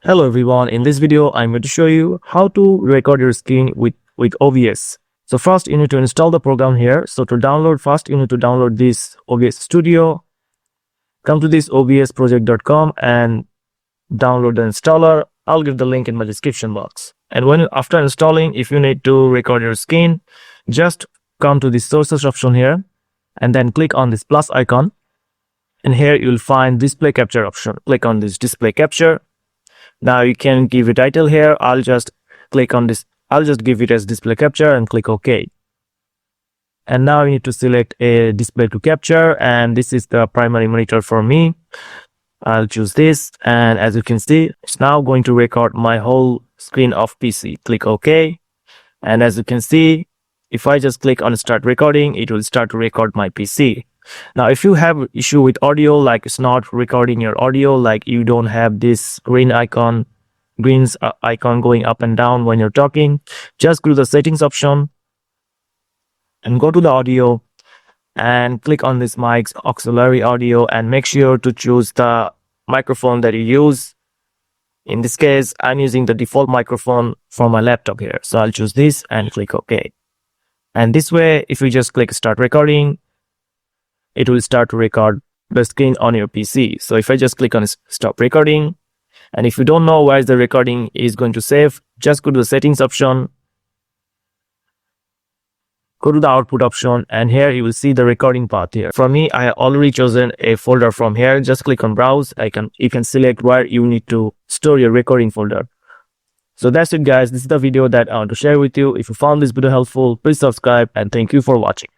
Hello everyone, in this video I'm going to show you how to record your screen with OBS. So first you need to install the program here. So to download, first you need to download this OBS Studio. Come to this obsproject.com and download the installer. I'll give the link in my description box. And after installing, if you need to record your screen, just come to the sources option here and then click on this plus icon. And here you'll find display capture option. Click on this display capture. Now you can give a title here. I'll just click on this. I'll just give it as display capture and click OK. And now you need to select a display to capture, and this is the primary monitor for me. I'll choose this, and as you can see, it's now going to record my whole screen of PC. Click OK. And as you can see, if I just click on start recording, it will start to record my PC. Now, if you have issue with audio, like it's not recording your audio, like you don't have this greens icon going up and down when you're talking, just go to the settings option and go to the audio and click on this mic's auxiliary audio and make sure to choose the microphone that you use. In this case, I'm using the default microphone for my laptop here. So I'll choose this and click OK. And this way, if you just click start recording, it will start to record the screen on your PC. So if I just click on stop recording, and if you don't know where the recording is going to save, just go to the settings option, go to the output option, and here you will see the recording path here. For me, I have already chosen a folder from here. Just click on browse. You can select where you need to store your recording folder. So that's it guys. This is the video that I want to share with you. If you found this video helpful, please subscribe and thank you for watching.